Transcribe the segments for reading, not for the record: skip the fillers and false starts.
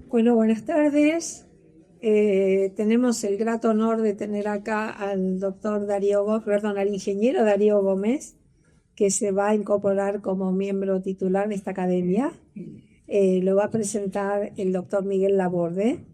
Bueno, buenas tardes. Tenemos el grato honor de tener acá al al ingeniero Darío Gómez, que se va a incorporar como miembro titular de esta academia. Lo va a presentar el doctor Miguel Laborde.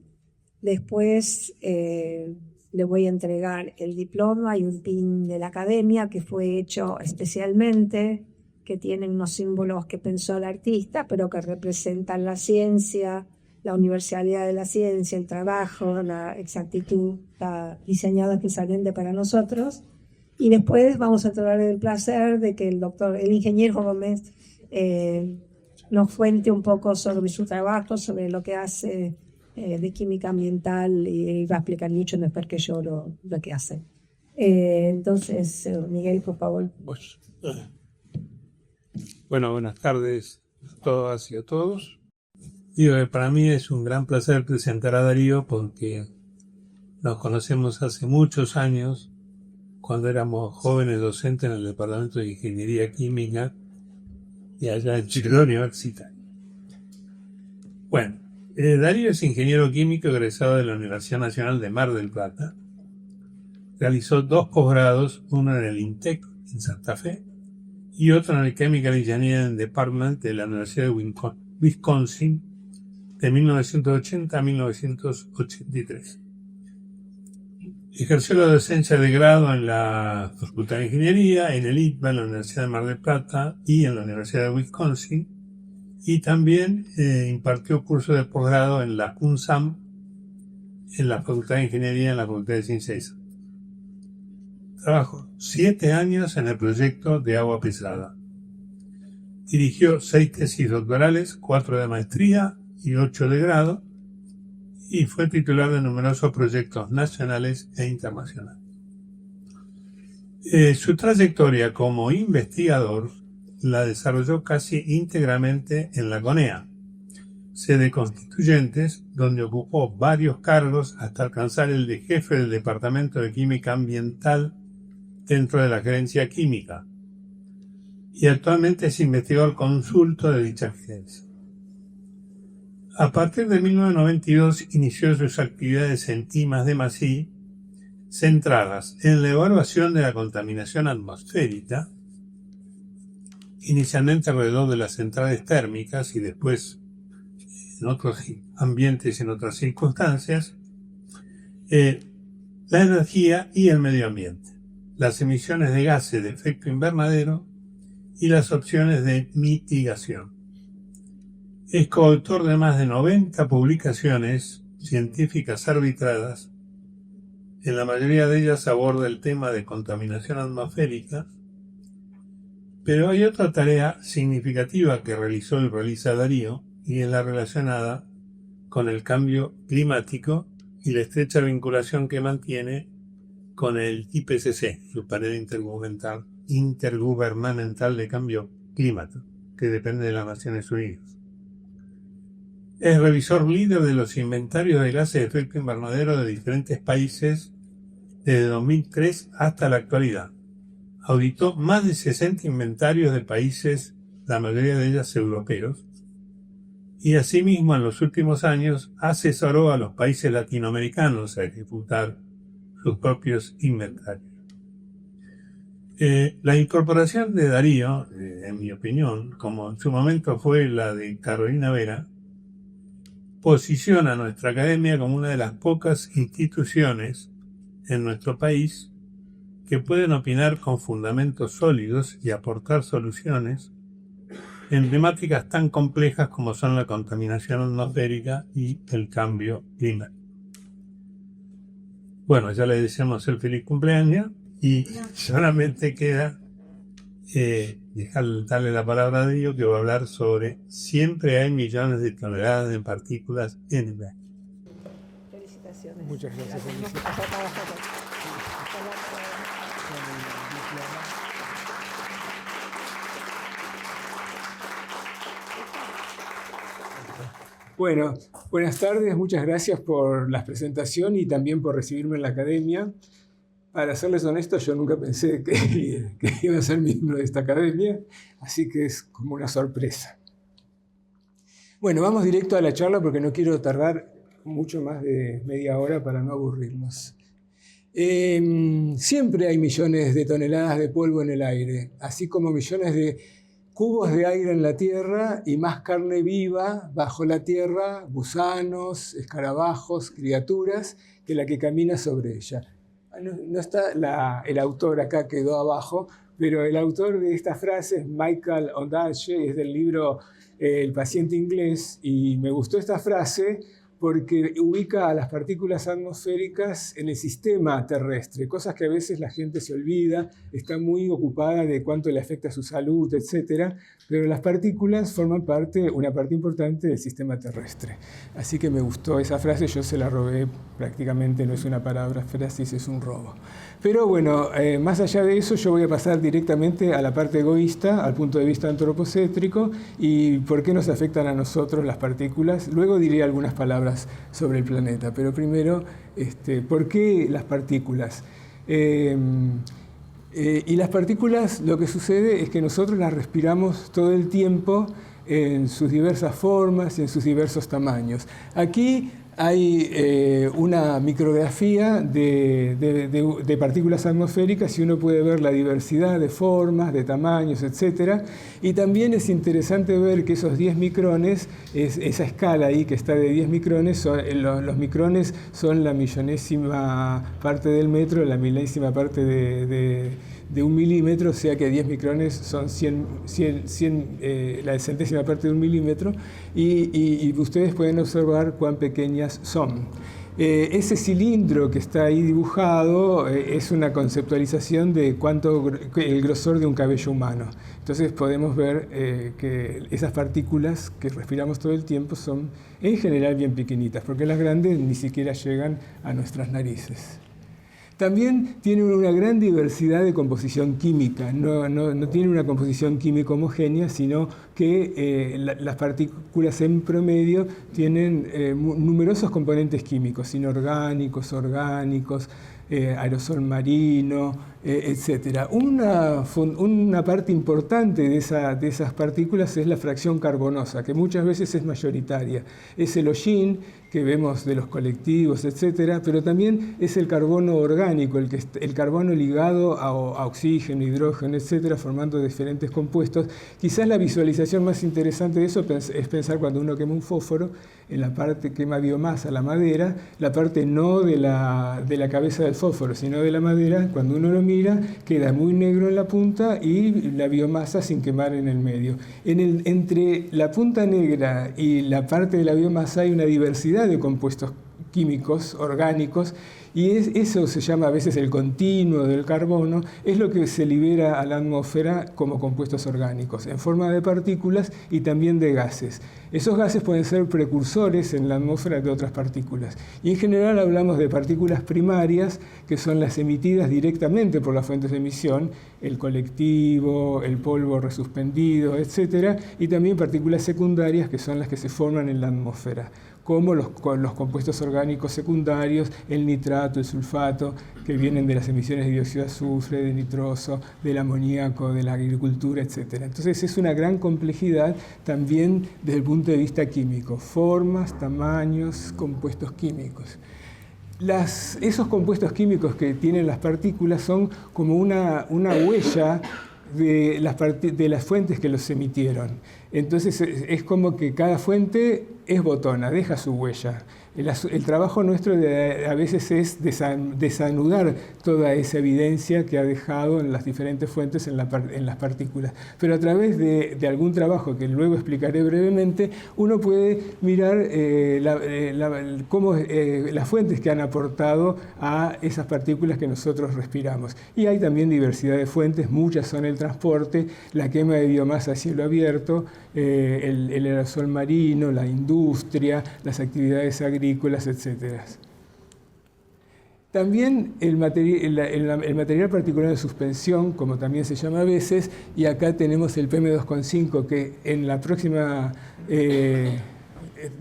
Después le voy a entregar el diploma y un pin de la academia que fue hecho especialmente, que tiene unos símbolos que pensó el artista, pero que representan la ciencia, la universalidad de la ciencia, el trabajo, la exactitud, está diseñado especialmente para nosotros. Y después vamos a tener el placer de que el ingeniero Gómez, nos cuente un poco sobre su trabajo, sobre lo que hace de química ambiental, y va a explicar mucho después que yo lo que hace. Entonces, Miguel, por favor. Bueno, buenas tardes a todas y a todos. Para mí es un gran placer presentar a Darío porque nos conocemos hace muchos años, cuando éramos jóvenes docentes en el Departamento de Ingeniería Química y allá en Ciudad Universitaria. Bueno, Darío es ingeniero químico egresado de la Universidad Nacional de Mar del Plata. Realizó 2 posgrados, uno en el INTEC en Santa Fe y otro en el Chemical Engineering Department de la Universidad de Wisconsin de 1980 a 1983. Ejerció la docencia de grado en la Facultad de Ingeniería, en el ITBA, en la Universidad de Mar del Plata y en la Universidad de Wisconsin, y también impartió cursos de posgrado en la UNSAM, en la Facultad de Ingeniería, en la Facultad de Ciencias. Trabajó 7 años en el proyecto de agua pesada. Dirigió 6 tesis doctorales, 4 de maestría y 8 de grado, y fue titular de numerosos proyectos nacionales e internacionales. Su trayectoria como investigador la desarrolló casi íntegramente en la CONEA, sede Constituyentes, donde ocupó varios cargos hasta alcanzar el de jefe del Departamento de Química Ambiental dentro de la Gerencia Química, y actualmente es investigador consulto de dicha gerencia. A partir de 1992 inició sus actividades en TI+D+I, centradas en la evaluación de la contaminación atmosférica, inicialmente alrededor de las centrales térmicas y después en otros ambientes y en otras circunstancias, la energía y el medio ambiente, las emisiones de gases de efecto invernadero y las opciones de mitigación. Es coautor de más de 90 publicaciones científicas arbitradas. En la mayoría de ellas aborda el tema de contaminación atmosférica, pero hay otra tarea significativa que realizó y realiza Darío, y es la relacionada con el cambio climático y la estrecha vinculación que mantiene con el IPCC, su panel intergubernamental de cambio climático, que depende de las Naciones Unidas. Es revisor líder de los inventarios de gases de efecto invernadero de diferentes países desde 2003 hasta la actualidad. Auditó más de 60 inventarios de países, la mayoría de ellos europeos, y asimismo en los últimos años asesoró a los países latinoamericanos a ejecutar sus propios inventarios. La incorporación de Darío, en mi opinión, como en su momento fue la de Carolina Vera, posiciona a nuestra academia como una de las pocas instituciones en nuestro país que pueden opinar con fundamentos sólidos y aportar soluciones en temáticas tan complejas como son la contaminación atmosférica y el cambio climático. Bueno, ya le deseamos el feliz cumpleaños y solamente queda darle la palabra a Dios, que va a hablar sobre siempre hay millones de toneladas de partículas en el aire. Felicitaciones. Muchas gracias. Bueno, buenas tardes, muchas gracias por la presentación y también por recibirme en la academia. Para serles honesto, yo nunca pensé que iba a ser miembro de esta academia, así que es como una sorpresa. Bueno, vamos directo a la charla porque no quiero tardar mucho más de media hora para no aburrirnos. Siempre hay millones de toneladas de polvo en el aire, así como millones de cubos de aire en la Tierra y más carne viva bajo la Tierra, gusanos, escarabajos, criaturas, que la que camina sobre ella. No está el autor acá, quedó abajo, pero el autor de esta frase es Michael Ondaatje, es del libro El paciente inglés, y me gustó esta frase porque ubica a las partículas atmosféricas en el sistema terrestre, cosas que a veces la gente se olvida, está muy ocupada de cuánto le afecta a su salud, etc. Pero las partículas forman una parte importante del sistema terrestre. Así que me gustó esa frase, yo se la robé prácticamente, no es una palabra frase, es un robo. Pero bueno, más allá de eso, yo voy a pasar directamente a la parte egoísta, al punto de vista antropocéntrico, y por qué nos afectan a nosotros las partículas. Luego diré algunas palabras sobre el planeta, pero primero, ¿por qué las partículas? Y las partículas, lo que sucede es que nosotros las respiramos todo el tiempo en sus diversas formas y en sus diversos tamaños. Aquí hay una micrografía de partículas atmosféricas y uno puede ver la diversidad de formas, de tamaños, etc. Y también es interesante ver que esos 10 micrones, esa escala ahí que está de 10 micrones, los micrones son la millonésima parte del metro, la milésima parte de un milímetro, o sea que 10 micrones son la centésima parte de un milímetro, y ustedes pueden observar cuán pequeñas son. Ese cilindro que está ahí dibujado es una conceptualización de el grosor de un cabello humano. Entonces podemos ver que esas partículas que respiramos todo el tiempo son en general bien pequeñitas, porque las grandes ni siquiera llegan a nuestras narices. También tienen una gran diversidad de composición química, no tienen una composición química homogénea, sino que las partículas en promedio tienen numerosos componentes químicos, inorgánicos, orgánicos, aerosol marino, etc. Una parte importante de esas partículas es la fracción carbonosa, que muchas veces es mayoritaria. Es el hollín que vemos de los colectivos, etc., pero también es el carbono orgánico, el carbono ligado a oxígeno, hidrógeno, etc., formando diferentes compuestos. Quizás la visualización más interesante de eso es pensar cuando uno quema un fósforo, en la parte quema biomasa, la madera, la parte no de la cabeza del fósforo, sino de la madera, cuando uno lo mira, queda muy negro en la punta y la biomasa sin quemar en el medio. Entre la punta negra y la parte de la biomasa hay una diversidad de compuestos químicos, orgánicos, y eso se llama a veces el continuo del carbono, es lo que se libera a la atmósfera como compuestos orgánicos, en forma de partículas y también de gases. Esos gases pueden ser precursores en la atmósfera de otras partículas. Y en general hablamos de partículas primarias, que son las emitidas directamente por las fuentes de emisión, el colectivo, el polvo resuspendido, etc. Y también partículas secundarias, que son las que se forman en la atmósfera, como los compuestos orgánicos secundarios, el nitrato, el sulfato, que vienen de las emisiones de dióxido de azufre, de nitroso, del amoníaco, de la agricultura, etc. Entonces es una gran complejidad también desde el punto de vista químico, formas, tamaños, compuestos químicos. Esos compuestos químicos que tienen las partículas son como una huella de las fuentes que los emitieron. Entonces es como que cada fuente es botona, deja su huella. El trabajo nuestro a veces es desanudar toda esa evidencia que ha dejado en las diferentes fuentes en las partículas. Pero a través de algún trabajo que luego explicaré brevemente, uno puede mirar las fuentes que han aportado a esas partículas que nosotros respiramos. Y hay también diversidad de fuentes, muchas son el transporte, la quema de biomasa a cielo abierto, el aerosol marino, la industria, las actividades agrícolas, etc. También el material particular de suspensión, como también se llama a veces, y acá tenemos el PM2,5, que en la próxima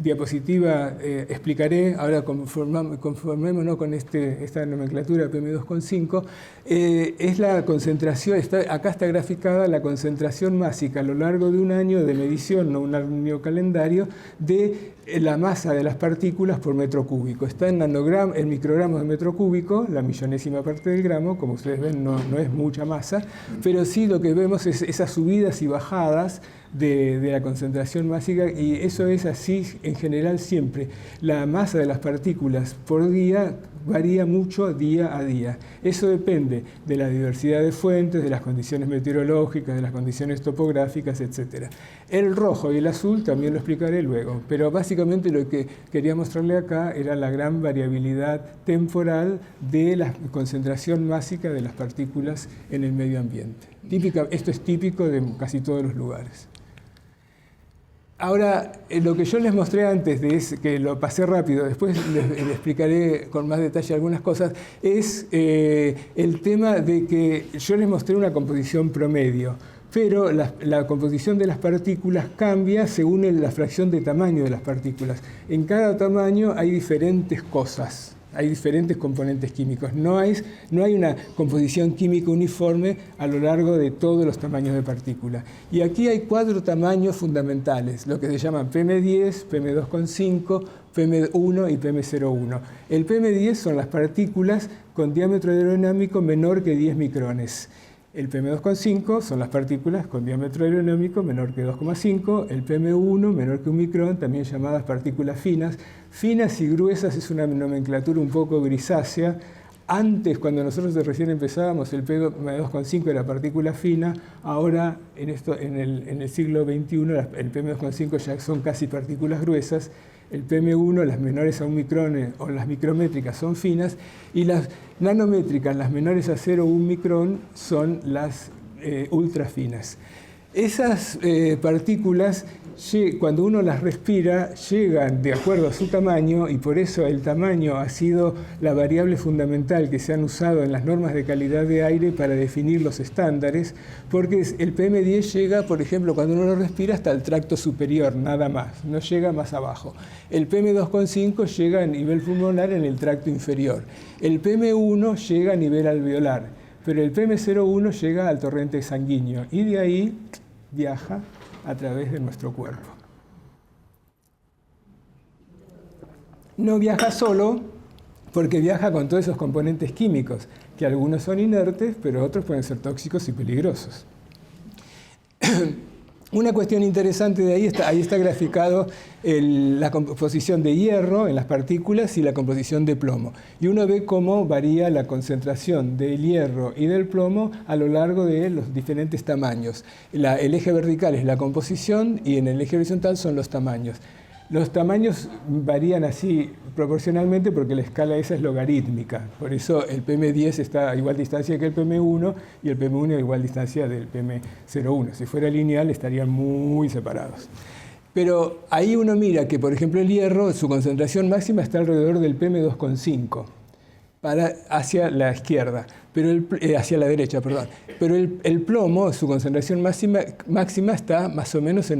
diapositiva explicaré, ahora conformémonos con esta nomenclatura PM2,5, es la concentración, acá está graficada la concentración másica a lo largo de un año de medición, no un año calendario, de la masa de las partículas por metro cúbico. Está en microgramos de metro cúbico, la millonésima parte del gramo, como ustedes ven no es mucha masa, pero sí lo que vemos es esas subidas y bajadas de la concentración másica, y eso es así en general siempre. La masa de las partículas por día varía mucho día a día. Eso depende de la diversidad de fuentes, de las condiciones meteorológicas, de las condiciones topográficas, etc. El rojo y el azul también lo explicaré luego, pero básicamente lo que quería mostrarle acá era la gran variabilidad temporal de la concentración másica de las partículas en el medio ambiente. Esto es típico de casi todos los lugares. Ahora, lo que yo les mostré antes, que lo pasé rápido, después les explicaré con más detalle algunas cosas, es el tema de que yo les mostré una composición promedio, pero la composición de las partículas cambia según la fracción de tamaño de las partículas. En cada tamaño hay diferentes cosas. Hay diferentes componentes químicos. No hay una composición química uniforme a lo largo de todos los tamaños de partículas. Y aquí hay 4 tamaños fundamentales, lo que se llaman PM10, PM2,5, PM1 y PM01. El PM10 son las partículas con diámetro aerodinámico menor que 10 micrones. El PM2,5 son las partículas con diámetro aerodinámico menor que 2,5, el PM1 menor que 1 micrón, también llamadas partículas finas. Finas y gruesas es una nomenclatura un poco grisácea. Antes, cuando nosotros recién empezábamos, el PM2,5 era partícula fina. Ahora, en el siglo XXI, el PM2,5 ya son casi partículas gruesas. El PM1, las menores a 1 micrón o las micrométricas son finas, y las nanométricas, las menores a 0 o 1 micrón, son las ultrafinas. Esas partículas, cuando uno las respira, llegan de acuerdo a su tamaño, y por eso el tamaño ha sido la variable fundamental que se han usado en las normas de calidad de aire para definir los estándares, porque el PM10 llega, por ejemplo, cuando uno lo respira, hasta el tracto superior, nada más, no llega más abajo. El PM2,5 llega a nivel pulmonar en el tracto inferior. El PM1 llega a nivel alveolar, pero el PM01 llega al torrente sanguíneo, y de ahí viaja a través de nuestro cuerpo. No viaja solo, porque viaja con todos esos componentes químicos, que algunos son inertes, pero otros pueden ser tóxicos y peligrosos. Una cuestión interesante de ahí está graficado la composición de hierro en las partículas y la composición de plomo. Y uno ve cómo varía la concentración del hierro y del plomo a lo largo de los diferentes tamaños. El eje vertical es la composición y en el eje horizontal son los tamaños. Los tamaños varían así proporcionalmente porque la escala esa es logarítmica. Por eso el PM10 está a igual distancia que el PM1 y el PM1 a igual distancia del PM01. Si fuera lineal estarían muy separados. Pero ahí uno mira que, por ejemplo, el hierro, su concentración máxima está alrededor del PM2,5 hacia la izquierda, hacia la derecha, perdón. Pero el plomo, su concentración máxima está más o menos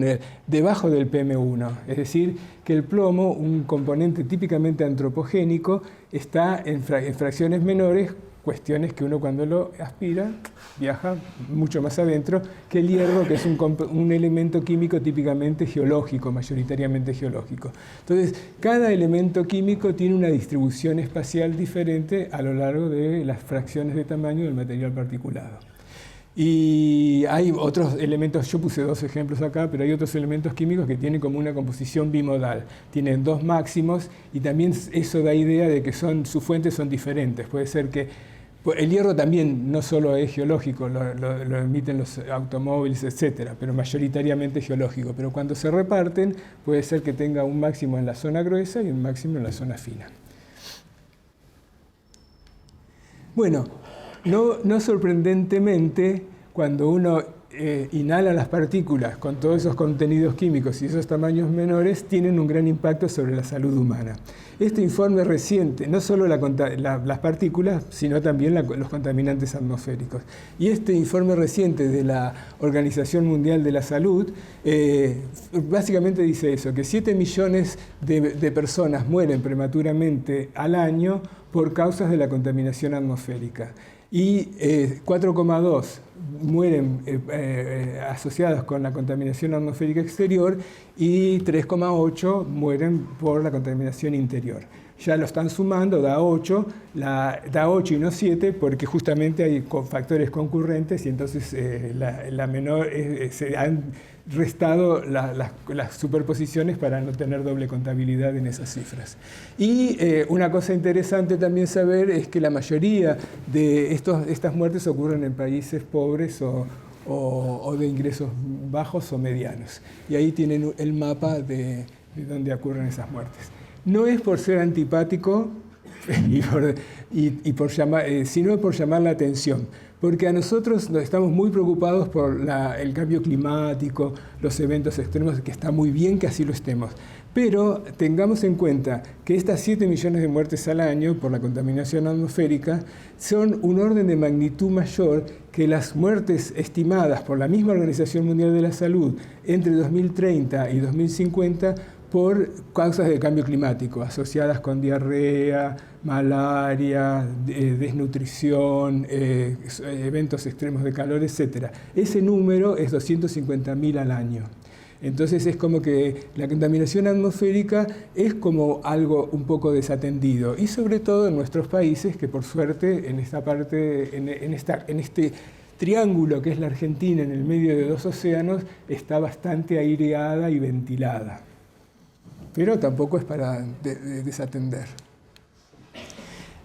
debajo del PM1. Es decir, que el plomo, un componente típicamente antropogénico, está en fracciones menores, cuestiones que uno cuando lo aspira viaja mucho más adentro que el hierro, que es un elemento químico típicamente geológico, mayoritariamente geológico. Entonces, cada elemento químico tiene una distribución espacial diferente a lo largo de las fracciones de tamaño del material particulado. Y hay otros elementos, yo puse 2 ejemplos acá, pero hay otros elementos químicos que tienen como una composición bimodal. Tienen 2 máximos y también eso da idea de que sus fuentes son diferentes. Puede ser que el hierro también no solo es geológico, lo emiten los automóviles, etc., pero mayoritariamente geológico. Pero cuando se reparten, puede ser que tenga un máximo en la zona gruesa y un máximo en la zona fina. Bueno, no sorprendentemente, cuando uno inhala las partículas con todos esos contenidos químicos y esos tamaños menores, tienen un gran impacto sobre la salud humana. Este informe reciente, no solo las partículas, sino también los contaminantes atmosféricos. Y este informe reciente de la Organización Mundial de la Salud básicamente dice eso, que 7 millones de personas mueren prematuramente al año por causas de la contaminación atmosférica. Y 4,2 mueren asociados con la contaminación atmosférica exterior y 3,8 mueren por la contaminación interior. Ya lo están sumando, da 8 y no 7 porque justamente hay factores concurrentes y entonces se han restado las superposiciones para no tener doble contabilidad en esas cifras. Y una cosa interesante también saber es que la mayoría de estas muertes ocurren en países pobres o de ingresos bajos o medianos. Y ahí tienen el mapa de dónde ocurren esas muertes. No es por ser antipático sino por llamar la atención. Porque a nosotros estamos muy preocupados por el cambio climático, los eventos extremos, que está muy bien que así lo estemos. Pero tengamos en cuenta que estas 7 millones de muertes al año por la contaminación atmosférica son un orden de magnitud mayor que las muertes estimadas por la misma Organización Mundial de la Salud entre 2030 y 2050 por causas de cambio climático, asociadas con diarrea, malaria, desnutrición, eventos extremos de calor, etc. Ese número es 250.000 al año. Entonces es como que la contaminación atmosférica es como algo un poco desatendido, y sobre todo en nuestros países, que por suerte en esta parte, en este triángulo que es la Argentina, en el medio de 2 océanos, está bastante aireada y ventilada. Pero tampoco es para desatender.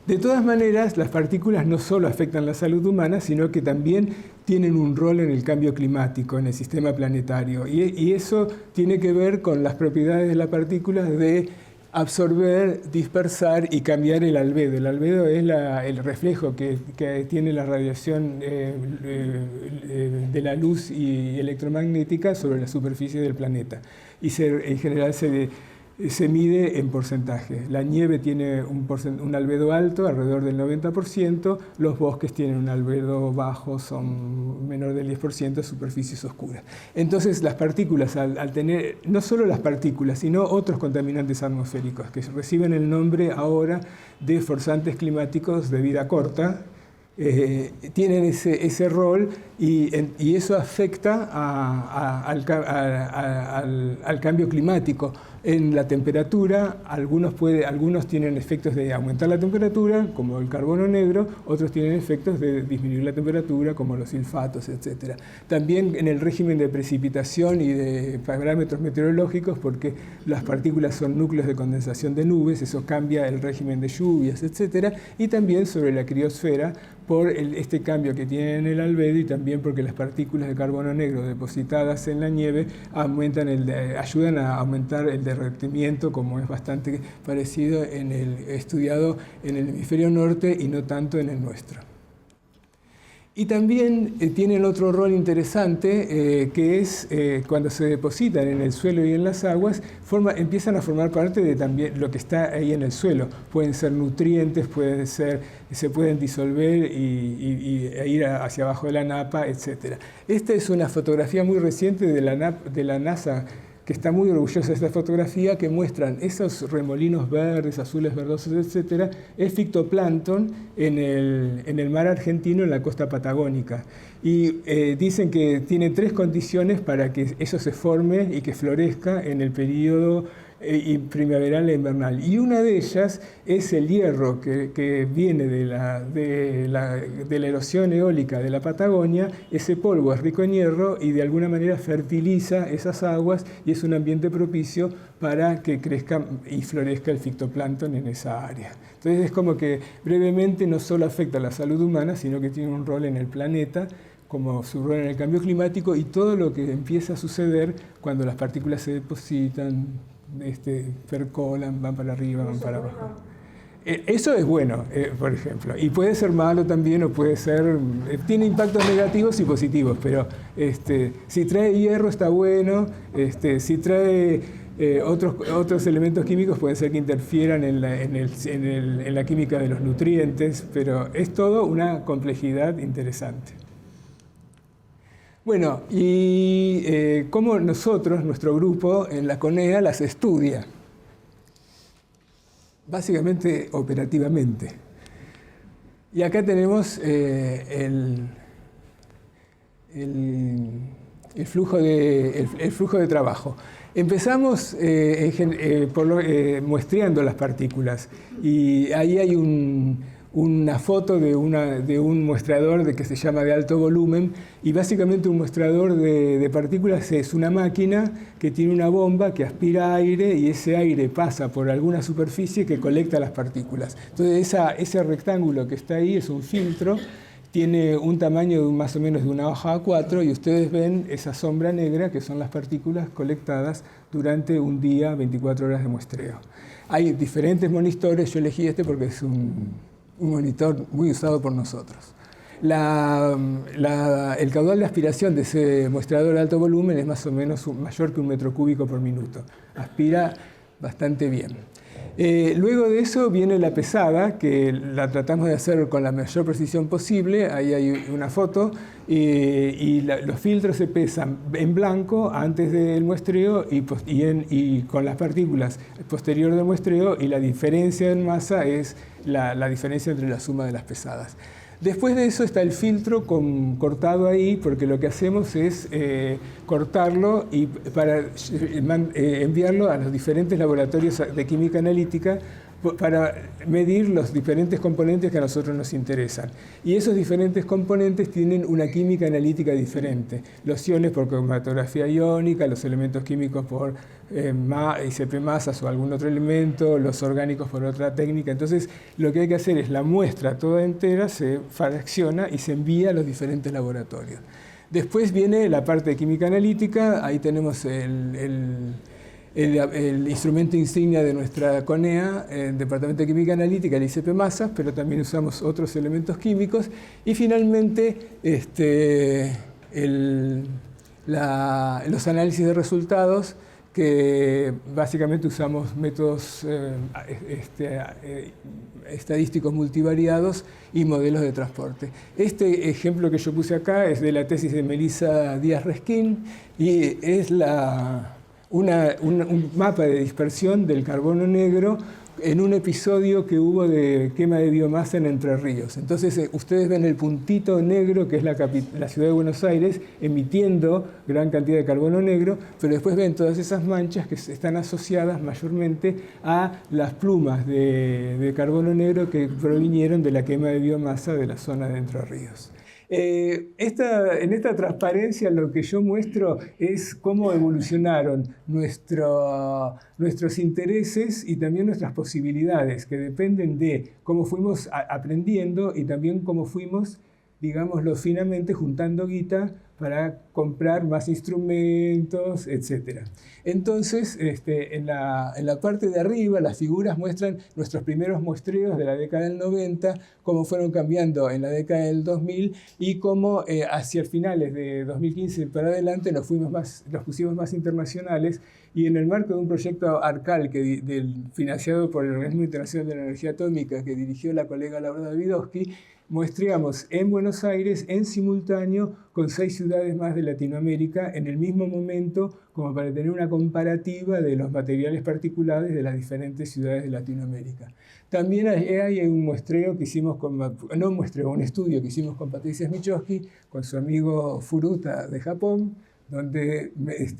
De todas maneras, las partículas no solo afectan la salud humana, sino que también tienen un rol en el cambio climático, en el sistema planetario. Y eso tiene que ver con las propiedades de las partículas de absorber, dispersar y cambiar el albedo. El albedo es el reflejo que tiene la radiación de la luz y electromagnética sobre la superficie del planeta. Y en general se mide en porcentaje. La nieve tiene un albedo alto, alrededor del 90%, los bosques tienen un albedo bajo, son menor del 10%, superficies oscuras. Entonces las partículas, al tener, no solo las partículas, sino otros contaminantes atmosféricos, que reciben el nombre ahora de forzantes climáticos de vida corta, tienen ese rol y eso afecta al cambio climático. En la temperatura, algunos tienen efectos de aumentar la temperatura, como el carbono negro, otros tienen efectos de disminuir la temperatura, como los sulfatos, etc. También en el régimen de precipitación y de parámetros meteorológicos, porque las partículas son núcleos de condensación de nubes, eso cambia el régimen de lluvias, etc. Y también sobre la criosfera, por este cambio que tiene en el albedo, y también porque las partículas de carbono negro depositadas en la nieve ayudan a aumentar el derretimiento, como es bastante parecido estudiado en el hemisferio norte y no tanto en el nuestro. Y también tienen otro rol interesante, que es cuando se depositan en el suelo y en las aguas, empiezan a formar parte de también lo que está ahí en el suelo. Pueden ser nutrientes, se pueden disolver e ir hacia abajo de la napa, etc. Esta es una fotografía muy reciente de la NASA, que está muy orgullosa de esta fotografía, que muestran esos remolinos verdes, azules, verdosos, etc., es fitoplancton en el mar argentino, en la costa patagónica. Y dicen que tiene 3 condiciones para que eso se forme y que florezca en el periodo primaveral e invernal. Y una de ellas es el hierro que viene de la erosión eólica de la Patagonia. Ese polvo es rico en hierro y de alguna manera fertiliza esas aguas y es un ambiente propicio para que crezca y florezca el fitoplancton en esa área. Entonces es como que brevemente no solo afecta a la salud humana, sino que tiene un rol en el planeta, como su rol en el cambio climático y todo lo que empieza a suceder cuando las partículas se depositan, percolan, van para arriba, van para abajo. Eso es bueno, por ejemplo, y puede ser malo también, o puede ser, tiene impactos negativos y positivos, pero si trae hierro está bueno, si trae otros elementos químicos pueden ser que interfieran en la química de los nutrientes, pero es todo una complejidad interesante. Bueno, y cómo nosotros, nuestro grupo en la CONEA, las estudia. Básicamente operativamente. Y acá tenemos el flujo de trabajo. Empezamos muestreando las partículas y ahí hay una foto de un muestrador que se llama de alto volumen, y básicamente un muestrador de partículas es una máquina que tiene una bomba que aspira aire y ese aire pasa por alguna superficie que colecta las partículas. Entonces ese rectángulo que está ahí es un filtro, tiene un tamaño de más o menos de una hoja A4 y ustedes ven esa sombra negra que son las partículas colectadas durante un día, 24 horas de muestreo. Hay diferentes monitores, yo elegí este porque es un monitor muy usado por nosotros. El caudal de aspiración de ese muestrador de alto volumen es más o menos mayor que 1 metro cúbico por minuto. Aspira bastante bien. Luego de eso viene la pesada, que la tratamos de hacer con la mayor precisión posible. Ahí hay una foto y los filtros se pesan en blanco antes del muestreo y con las partículas posterior del muestreo, y la diferencia en masa es la diferencia entre la suma de las pesadas. Después de eso está el filtro cortado ahí, porque lo que hacemos es cortarlo y para enviarlo a los diferentes laboratorios de química analítica para medir los diferentes componentes que a nosotros nos interesan. Y esos diferentes componentes tienen una química analítica diferente. Los iones por cromatografía iónica, los elementos químicos por ICP masas o algún otro elemento, los orgánicos por otra técnica. Entonces, lo que hay que hacer es la muestra toda entera, se fracciona y se envía a los diferentes laboratorios. Después viene la parte de química analítica. Ahí tenemos el instrumento insignia de nuestra CONEA, el Departamento de Química Analítica, el ICP masas, pero también usamos otros elementos químicos. Y finalmente, los análisis de resultados, que básicamente usamos métodos estadísticos multivariados y modelos de transporte. Este ejemplo que yo puse acá es de la tesis de Melissa Díaz Resquín y es un mapa de dispersión del carbono negro en un episodio que hubo de quema de biomasa en Entre Ríos. Entonces ustedes ven el puntito negro, que es la ciudad de Buenos Aires, emitiendo gran cantidad de carbono negro, pero después ven todas esas manchas que están asociadas mayormente a las plumas de carbono negro que provinieron de la quema de biomasa de la zona de Entre Ríos. En esta transparencia lo que yo muestro es cómo evolucionaron nuestros intereses y también nuestras posibilidades, que dependen de cómo fuimos aprendiendo y también cómo fuimos, digámoslo finamente, juntando guita para comprar más instrumentos, etc. Entonces, en la parte de arriba, las figuras muestran nuestros primeros muestreos de la década del 90, cómo fueron cambiando en la década del 2000 y cómo hacia finales de 2015 para adelante nos pusimos más internacionales, y en el marco de un proyecto ARCAL financiado por el Organismo Internacional de la Energía Atómica que dirigió la colega Laura Davidovsky, muestreamos en Buenos Aires en simultáneo con 6 ciudades más de Latinoamérica en el mismo momento, como para tener una comparativa de los materiales particulares de las diferentes ciudades de Latinoamérica. También hay un muestreo que hicimos un estudio que hicimos con Patricia Smichowski, con su amigo Furuta de Japón, donde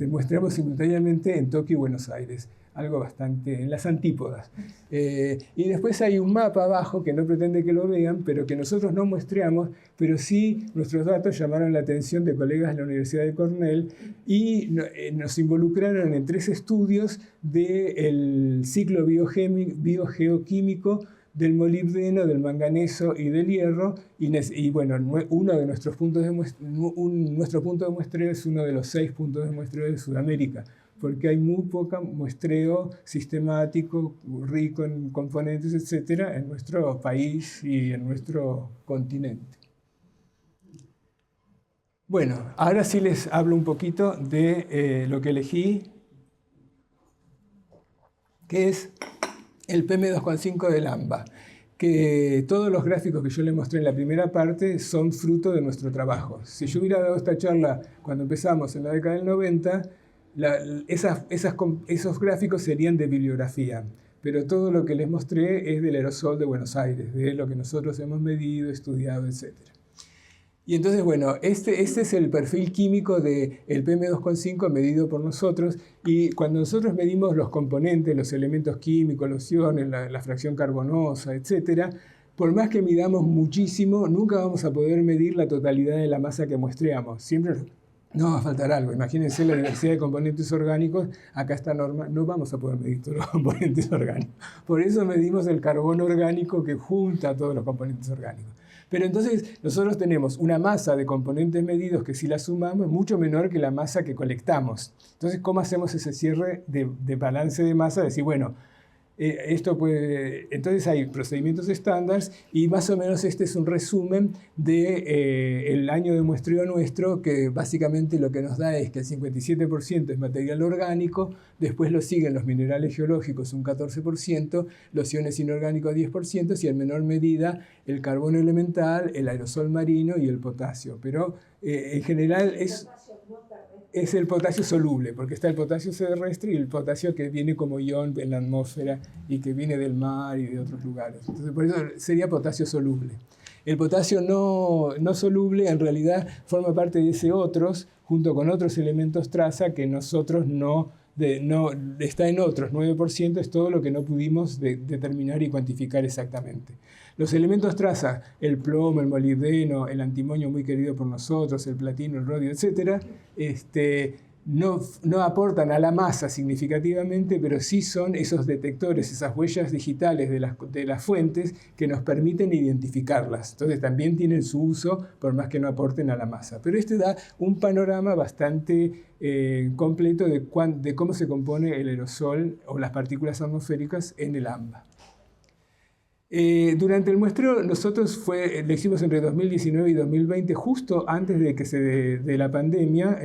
muestramos simultáneamente en Tokio y Buenos Aires, algo bastante en las antípodas. Y después hay un mapa abajo que no pretende que lo vean, pero que nosotros no muestreamos, pero sí nuestros datos llamaron la atención de colegas de la Universidad de Cornell y nos involucraron en 3 estudios del ciclo biogeoquímico del molibdeno, del manganeso y del hierro, y bueno, nuestro punto de muestreo es uno de los 6 puntos de muestreo de Sudamérica, porque hay muy poco muestreo sistemático, rico en componentes, etcétera, en nuestro país y en nuestro continente. Bueno, ahora sí les hablo un poquito de lo que elegí, que es el PM2,5 del AMBA, que todos los gráficos que yo les mostré en la primera parte son fruto de nuestro trabajo. Si yo hubiera dado esta charla cuando empezamos en la década del 90, esos gráficos serían de bibliografía, pero todo lo que les mostré es del aerosol de Buenos Aires, de lo que nosotros hemos medido, estudiado, etc. Y entonces, bueno, este es el perfil químico del PM2,5 medido por nosotros, y cuando nosotros medimos los componentes, los elementos químicos, los iones, la fracción carbonosa, etc., por más que midamos muchísimo, nunca vamos a poder medir la totalidad de la masa que muestreamos. Siempre nos va a faltar algo. Imagínense la diversidad de componentes orgánicos. Acá esta norma, no vamos a poder medir todos los componentes orgánicos. Por eso medimos el carbono orgánico que junta todos los componentes orgánicos. Pero entonces nosotros tenemos una masa de componentes medidos que si la sumamos es mucho menor que la masa que colectamos. Entonces, ¿cómo hacemos ese cierre de balance de masa? Decir, bueno, esto puede... Entonces hay procedimientos estándares y más o menos este es un resumen del año de muestreo nuestro, que básicamente lo que nos da es que el 57% es material orgánico, después lo siguen los minerales geológicos un 14%, los iones inorgánicos 10% y en menor medida el carbono elemental, el aerosol marino y el potasio. Pero en general es el potasio soluble, porque está el potasio terrestre y el potasio que viene como ion en la atmósfera y que viene del mar y de otros lugares. Entonces, por eso sería potasio soluble. El potasio no soluble en realidad forma parte de ese otros, junto con otros elementos traza que nosotros está en otros, 9% es todo lo que no pudimos determinar y cuantificar exactamente. Los elementos traza, el plomo, el molibdeno, el antimonio muy querido por nosotros, el platino, el rodio, etc., no aportan a la masa significativamente, pero sí son esos detectores, esas huellas digitales de las fuentes que nos permiten identificarlas. Entonces también tienen su uso, por más que no aporten a la masa. Pero este da un panorama bastante completo de cómo se compone el aerosol o las partículas atmosféricas en el AMBA. Durante el muestreo nosotros lo hicimos entre 2019 y 2020, justo antes de la pandemia.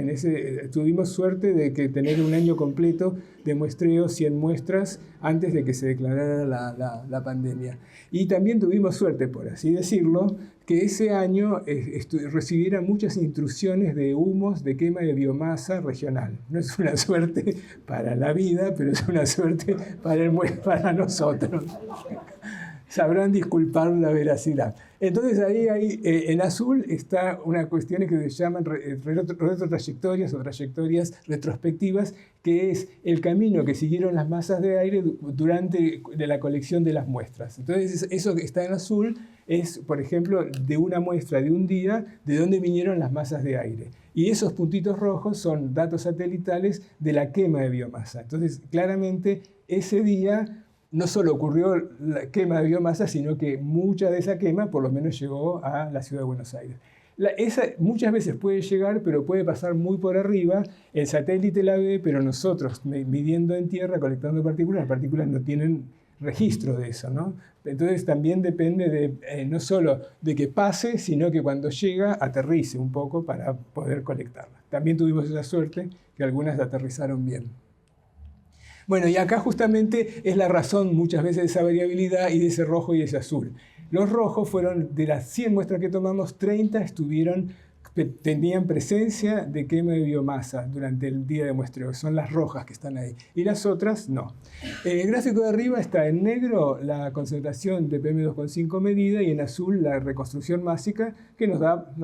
Tuvimos suerte de tener un año completo de muestreo, 100 muestras, antes de que se declarara la pandemia. Y también tuvimos suerte, por así decirlo, que ese año recibiera muchas instrucciones de humos de quema de biomasa regional. No es una suerte para la vida, pero es una suerte para nosotros. Sabrán disculpar la veracidad. Entonces ahí en azul está una cuestión que se llaman retrotrayectorias o trayectorias retrospectivas, que es el camino que siguieron las masas de aire durante la colección de las muestras. Entonces eso que está en azul es, por ejemplo, de una muestra de un día, de dónde vinieron las masas de aire. Y esos puntitos rojos son datos satelitales de la quema de biomasa. Entonces, claramente, ese día no solo ocurrió la quema de biomasa, sino que mucha de esa quema por lo menos llegó a la ciudad de Buenos Aires. Muchas veces puede llegar, pero puede pasar muy por arriba. El satélite la ve, pero nosotros, midiendo en tierra, colectando partículas, las partículas no tienen registro de eso, ¿no? Entonces también depende no solo de que pase, sino que cuando llega aterrice un poco para poder colectarla. También tuvimos esa suerte que algunas aterrizaron bien. Bueno, y acá justamente es la razón muchas veces de esa variabilidad y de ese rojo y ese azul. Los rojos fueron, de las 100 muestras que tomamos, 30 tenían presencia de quema de biomasa durante el día de muestreo, que son las rojas que están ahí, y las otras no. En el gráfico de arriba está en negro la concentración de PM2,5 medida y en azul la reconstrucción másica, que nos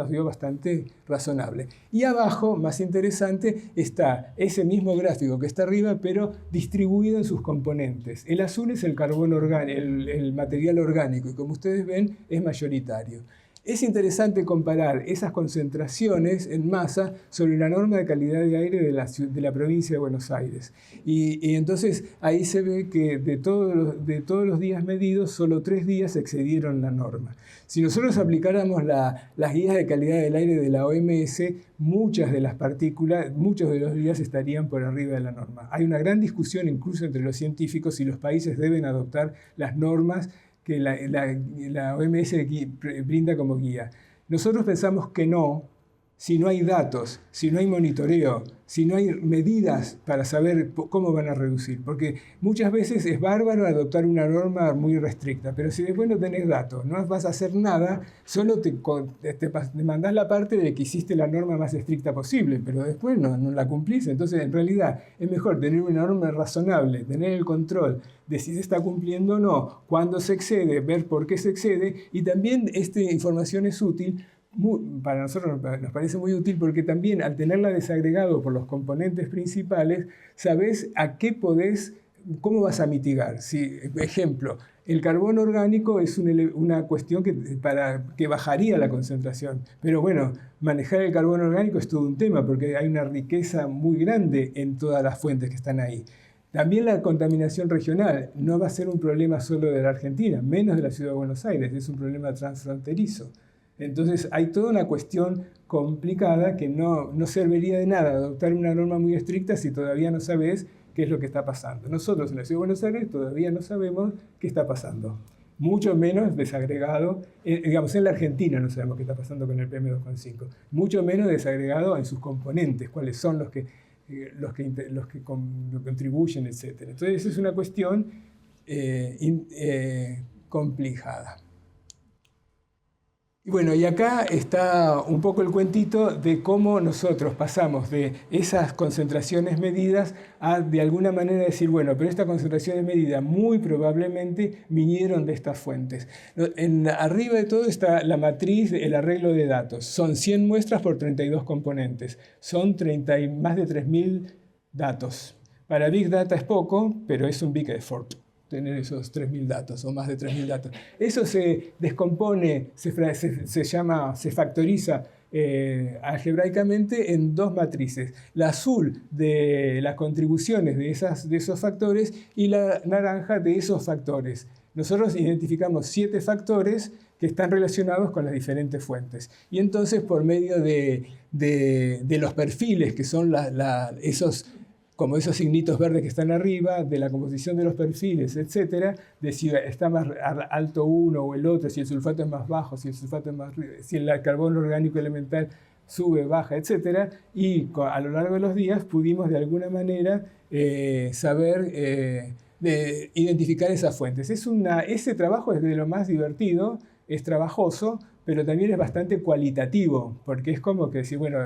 dio bastante razonable. Y abajo, más interesante, está ese mismo gráfico que está arriba, pero distribuido en sus componentes. El azul es el carbono orgánico, el material orgánico, y como ustedes ven, es mayoritario. Es interesante comparar esas concentraciones en masa sobre la norma de calidad de aire de la provincia de Buenos Aires. Y entonces ahí se ve que de todos los días medidos, solo 3 días excedieron la norma. Si nosotros aplicáramos las guías de calidad del aire de la OMS, muchas de las partículas, muchos de los días estarían por arriba de la norma. Hay una gran discusión incluso entre los científicos si los países deben adoptar las normas que la OMS brinda como guía. Nosotros pensamos que no, si no hay datos, si no hay monitoreo, si no hay medidas para saber cómo van a reducir. Porque muchas veces es bárbaro adoptar una norma muy restricta, pero si después no tenés datos, no vas a hacer nada, solo te mandás la parte de que hiciste la norma más estricta posible, pero después no la cumplís. Entonces, en realidad, es mejor tener una norma razonable, tener el control de si se está cumpliendo o no, cuándo se excede, ver por qué se excede, y también esta información es útil. Para nosotros nos parece muy útil porque también al tenerla desagregado por los componentes principales, sabes a qué cómo vas a mitigar. Si, ejemplo, el carbono orgánico es una cuestión que bajaría la concentración. Pero bueno, manejar el carbono orgánico es todo un tema porque hay una riqueza muy grande en todas las fuentes que están ahí. También la contaminación regional no va a ser un problema solo de la Argentina, menos de la ciudad de Buenos Aires, es un problema transfronterizo. Entonces hay toda una cuestión complicada que no serviría de nada adoptar una norma muy estricta si todavía no sabes qué es lo que está pasando. Nosotros en la Ciudad de Buenos Aires todavía no sabemos qué está pasando. Mucho menos desagregado, digamos en la Argentina no sabemos qué está pasando con el PM2,5. Mucho menos desagregado en sus componentes, cuáles son los que contribuyen, etc. Entonces es una cuestión complicada. Bueno, y acá está un poco el cuentito de cómo nosotros pasamos de esas concentraciones medidas a de alguna manera decir, bueno, pero estas concentraciones medidas muy probablemente vinieron de estas fuentes. Arriba de todo está la matriz, el arreglo de datos. Son 100 muestras por 32 componentes. Son más de 3.000 datos. Para Big Data es poco, pero es un big effort tener esos 3.000 datos o más de 3.000 datos. Eso se descompone, se factoriza algebraicamente en 2 matrices. La azul de las contribuciones de esos factores y la naranja de esos factores. Nosotros identificamos 7 factores que están relacionados con las diferentes fuentes. Y entonces por medio de los perfiles, que son como esos signitos verdes que están arriba, de la composición de los perfiles, etc., de si está más alto uno o el otro, si el sulfato es más bajo, si el carbono orgánico elemental sube, baja, etc., y a lo largo de los días pudimos de alguna manera saber identificar esas fuentes. Ese trabajo es de lo más divertido, es trabajoso, pero también es bastante cualitativo, porque es como que decir, bueno,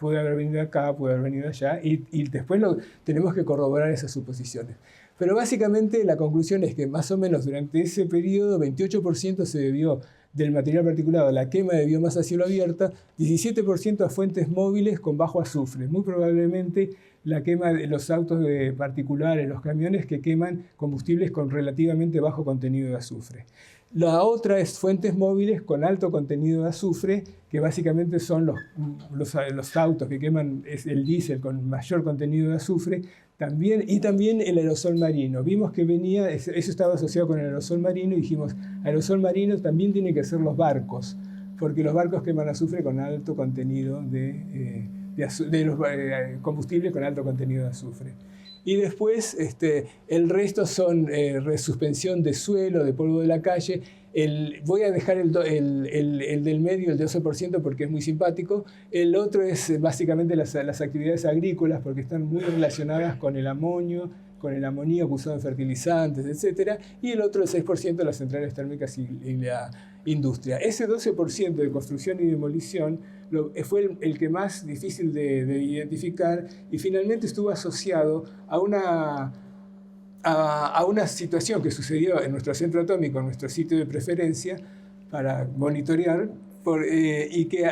puede haber venido acá, puede haber venido allá, y después tenemos que corroborar esas suposiciones. Pero básicamente la conclusión es que más o menos durante ese periodo 28% se debió del material particulado a la quema de biomasa a cielo abierto, 17% a fuentes móviles con bajo azufre. Muy probablemente la quema de los autos particulares, los camiones que queman combustibles con relativamente bajo contenido de azufre. La otra es fuentes móviles con alto contenido de azufre, que básicamente son los autos que queman el diésel con mayor contenido de azufre, y también el aerosol marino. Vimos que eso estaba asociado con el aerosol marino y dijimos, aerosol marino también tiene que ser los barcos, porque los barcos queman azufre con alto contenido de los combustibles con alto contenido de azufre. Y después el resto son resuspensión de suelo, de polvo de la calle. Voy a dejar el del medio, el de 12%, porque es muy simpático. El otro es básicamente las actividades agrícolas, porque están muy relacionadas con el amonio, con el amoníaco usado en fertilizantes, etc. Y el otro, el 6%, las centrales térmicas y la industria. Ese 12% de construcción y demolición fue el que más difícil de identificar y finalmente estuvo asociado a una situación que sucedió en nuestro centro atómico, en nuestro sitio de preferencia para monitorear, y que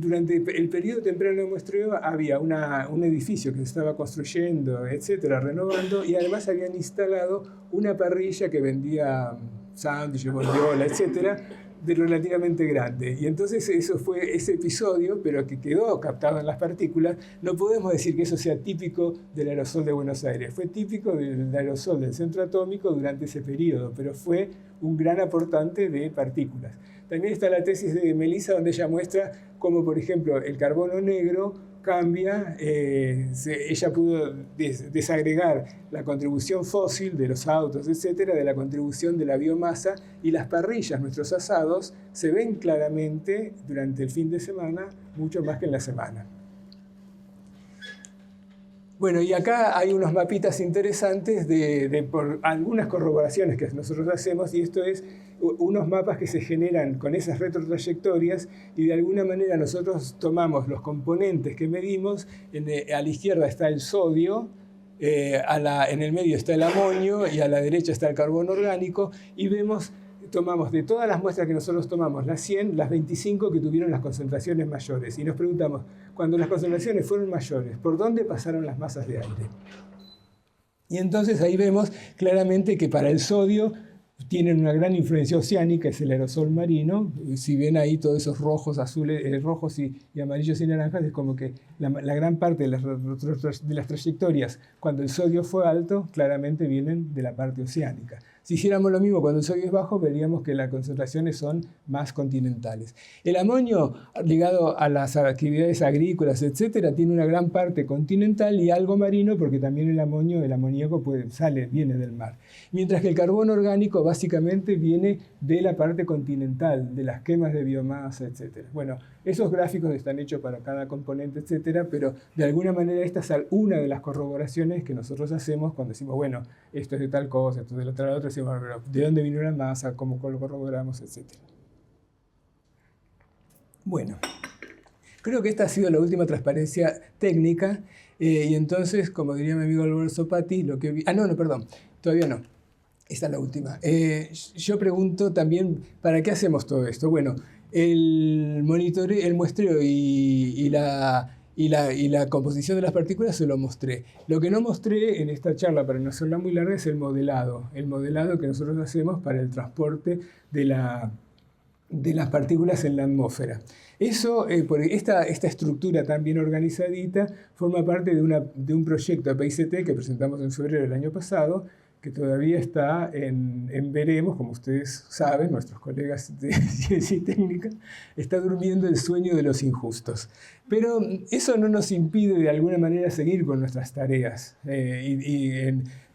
durante el periodo temprano de muestreo había un edificio que se estaba construyendo, etcétera, renovando, y además habían instalado una parrilla que vendía sándwiches, bondiola, etcétera, relativamente grande. Y entonces eso fue ese episodio, pero que quedó captado en las partículas. No podemos decir que eso sea típico del aerosol de Buenos Aires. Fue típico del aerosol del centro atómico durante ese periodo, pero fue un gran aportante de partículas. También está la tesis de Melissa, donde ella muestra cómo, por ejemplo, el carbono negro cambia, ella pudo desagregar la contribución fósil de los autos, etcétera, de la contribución de la biomasa, y las parrillas, nuestros asados, se ven claramente durante el fin de semana, mucho más que en la semana. Bueno, y acá hay unos mapitas interesantes por algunas corroboraciones que nosotros hacemos, y esto es unos mapas que se generan con esas retrotrayectorias, y de alguna manera nosotros tomamos los componentes que medimos. A la izquierda está el sodio, en el medio está el amonio y a la derecha está el carbono orgánico, y tomamos de todas las muestras que nosotros tomamos, las 100, las 25 que tuvieron las concentraciones mayores, y nos preguntamos, cuando las concentraciones fueron mayores, ¿por dónde pasaron las masas de aire? Y entonces ahí vemos claramente que para el sodio tienen una gran influencia oceánica, es el aerosol marino. Si ven ahí todos esos rojos, azules, rojos y amarillos y naranjas, es como que la gran parte de las trayectorias, cuando el sodio fue alto, claramente vienen de la parte oceánica. Si hiciéramos lo mismo cuando el sodio es bajo, veríamos que las concentraciones son más continentales. El amonio, ligado a las actividades agrícolas, etcétera, tiene una gran parte continental y algo marino, porque también el amoníaco viene del mar. Mientras que el carbono orgánico básicamente viene de la parte continental, de las quemas de biomasa, etcétera. Bueno, esos gráficos están hechos para cada componente, etcétera, pero de alguna manera esta es una de las corroboraciones que nosotros hacemos cuando decimos, bueno, esto es de tal cosa, esto es de la otra, decimos, pero ¿de dónde vino la masa? ¿Cómo lo corroboramos? Etcétera. Bueno, creo que esta ha sido la última transparencia técnica, y entonces, como diría mi amigo Alberto Patti, todavía no. Esta es la última. Yo pregunto también, ¿para qué hacemos todo esto? Bueno, el muestreo y la composición de las partículas se lo mostré. Lo que no mostré en esta charla, para no hacerla muy larga, es el modelado que nosotros hacemos para el transporte de las partículas en la atmósfera. Eso, esta estructura tan bien organizadita, forma parte de un proyecto PICT que presentamos en febrero del año pasado, que todavía está en veremos, como ustedes saben, nuestros colegas de Ciencia y Técnica, está durmiendo el sueño de los injustos. Pero eso no nos impide de alguna manera seguir con nuestras tareas.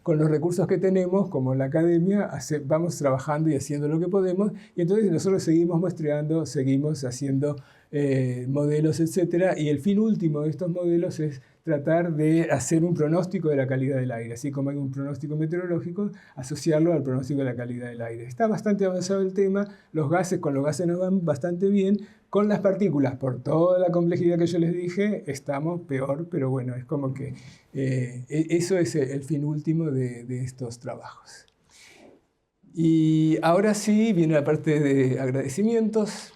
Con los recursos que tenemos, como la academia, vamos trabajando y haciendo lo que podemos, y entonces nosotros seguimos muestreando, seguimos haciendo modelos, etc. Y el fin último de estos modelos es tratar de hacer un pronóstico de la calidad del aire. Así como hay un pronóstico meteorológico, asociarlo al pronóstico de la calidad del aire. Está bastante avanzado el tema. Con los gases nos van bastante bien. Con las partículas, por toda la complejidad que yo les dije, estamos peor, pero bueno, es como que eso es el fin último de estos trabajos. Y ahora sí viene la parte de agradecimientos.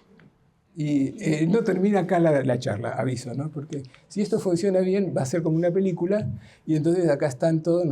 Y no termina acá la charla, aviso, ¿no? Porque si esto funciona bien, va a ser como una película, y entonces acá están toda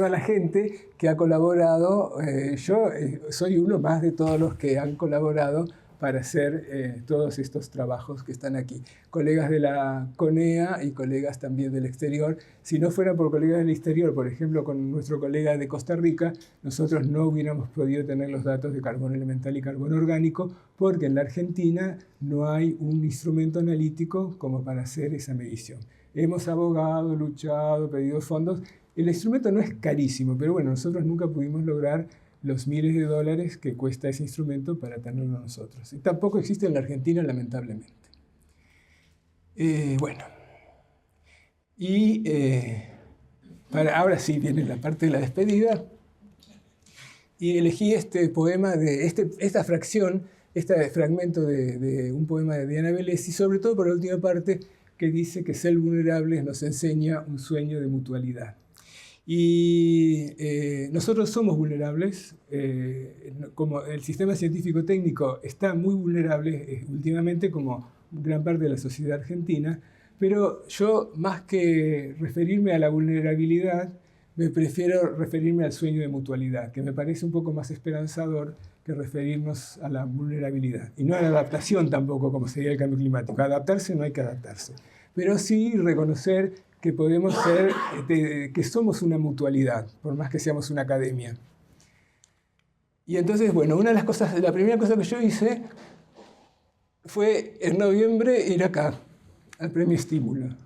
la gente que ha colaborado. Yo soy uno más de todos los que han colaborado para hacer todos estos trabajos que están aquí. Colegas de la CONEA y colegas también del exterior. Si no fuera por colegas del exterior, por ejemplo, con nuestro colega de Costa Rica, nosotros no hubiéramos podido tener los datos de carbono elemental y carbono orgánico, porque en la Argentina no hay un instrumento analítico como para hacer esa medición. Hemos abogado, luchado, pedido fondos. El instrumento no es carísimo, pero bueno, nosotros nunca pudimos lograr los miles de dólares que cuesta ese instrumento para tenerlo nosotros. Y tampoco existe en la Argentina, lamentablemente. Bueno. Y ahora sí viene la parte de la despedida. Y elegí este poema, esta fracción, este fragmento de un poema de Diana Vélez, y sobre todo por la última parte que dice que ser vulnerables nos enseña un sueño de mutualidad. Y nosotros somos vulnerables, como el sistema científico-técnico está muy vulnerable últimamente, como gran parte de la sociedad argentina, pero yo, más que referirme a la vulnerabilidad, me prefiero referirme al sueño de mutualidad, que me parece un poco más esperanzador que referirnos a la vulnerabilidad. Y no a la adaptación tampoco, como sería el cambio climático. Adaptarse no hay que adaptarse. Pero sí reconocer que podemos ser, que somos una mutualidad, por más que seamos una academia. Y entonces, bueno, la primera cosa que yo hice fue en noviembre ir acá, al Premio Estímulo.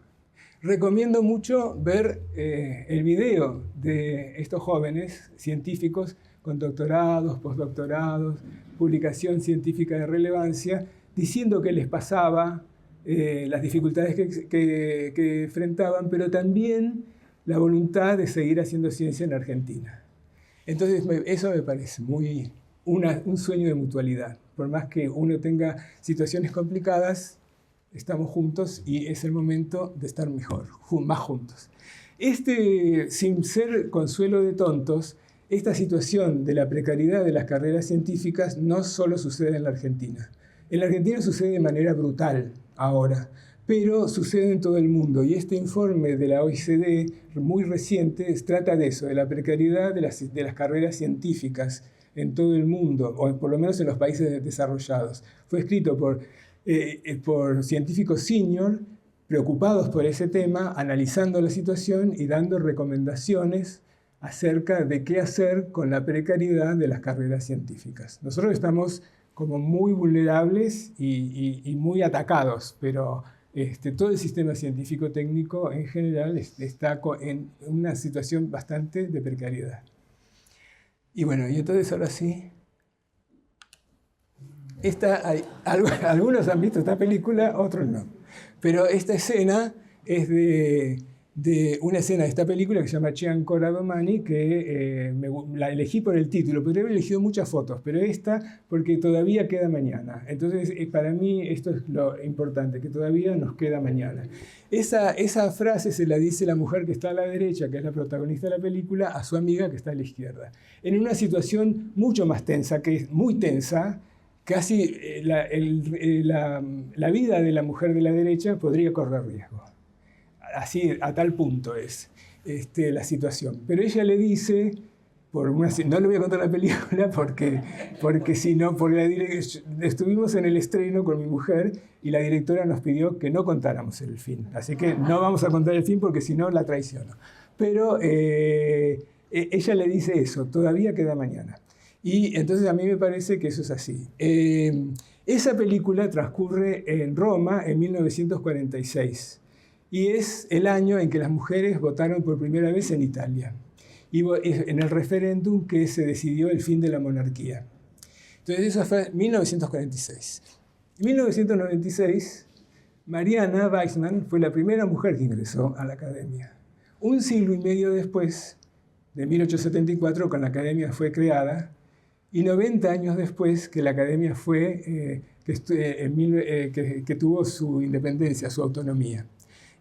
Recomiendo mucho ver el video de estos jóvenes científicos con doctorados, postdoctorados, publicación científica de relevancia, diciendo qué les pasaba, las dificultades que enfrentaban, pero también la voluntad de seguir haciendo ciencia en Argentina. Entonces, eso me parece un sueño de mutualidad. Por más que uno tenga situaciones complicadas, estamos juntos y es el momento de estar mejor, más juntos. Sin ser consuelo de tontos, esta situación de la precariedad de las carreras científicas no solo sucede en la Argentina. En la Argentina sucede de manera brutal ahora, pero sucede en todo el mundo. Y este informe de la OECD, muy reciente, trata de eso, de la precariedad de las carreras científicas en todo el mundo, o por lo menos en los países desarrollados. Fue escrito por científicos senior, preocupados por ese tema, analizando la situación y dando recomendaciones acerca de qué hacer con la precariedad de las carreras científicas. Nosotros estamos como muy vulnerables y muy atacados, pero todo el sistema científico-técnico en general está en una situación bastante de precariedad. Y bueno, y entonces ahora sí, algunos han visto esta película, otros no. Pero esta escena es de una escena de esta película que se llama C'è ancora domani, que la elegí por el título. Podría haber elegido muchas fotos, pero esta porque todavía queda mañana. Entonces, para mí esto es lo importante, que todavía nos queda mañana. Esa frase se la dice la mujer que está a la derecha, que es la protagonista de la película, a su amiga que está a la izquierda. En una situación mucho más tensa, que es muy tensa, casi la vida de la mujer de la derecha podría correr riesgo. Así, a tal punto es la situación. Pero ella le dice, no le voy a contar la película porque si no, estuvimos en el estreno con mi mujer y la directora nos pidió que no contáramos el fin. Así que no vamos a contar el fin porque si no la traiciono. Pero ella le dice eso, todavía queda mañana. Y entonces a mí me parece que eso es así. Esa película transcurre en Roma en 1946 y es el año en que las mujeres votaron por primera vez en Italia y en el referéndum que se decidió el fin de la monarquía. Entonces eso fue en 1946. En 1996, Mariana Weissman fue la primera mujer que ingresó a la academia. Un siglo y medio después, de 1874, cuando la academia fue creada, y 90 años después que la academia que tuvo su independencia, su autonomía.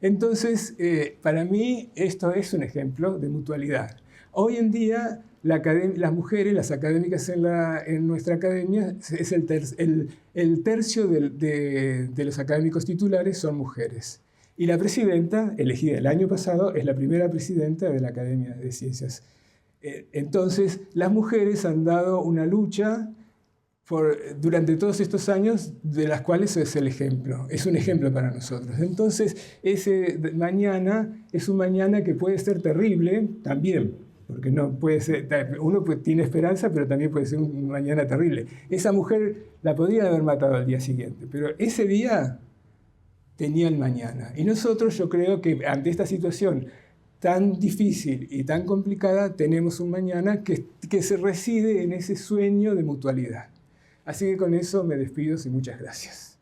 Entonces, para mí, esto es un ejemplo de mutualidad. Hoy en día, las mujeres, las académicas en nuestra academia, es el tercio de los académicos titulares son mujeres. Y la presidenta, elegida el año pasado, es la primera presidenta de la Academia de Ciencias. Entonces, las mujeres han dado una lucha durante todos estos años, de las cuales es el ejemplo, es un ejemplo para nosotros. Entonces, ese mañana es un mañana que puede ser terrible también, porque no puede ser, uno tiene esperanza, pero también puede ser un mañana terrible. Esa mujer la podrían haber matado al día siguiente, pero ese día tenía el mañana. Y nosotros, yo creo que ante esta situación tan difícil y tan complicada, tenemos un mañana que se reside en ese sueño de mutualidad. Así que con eso me despido y muchas gracias.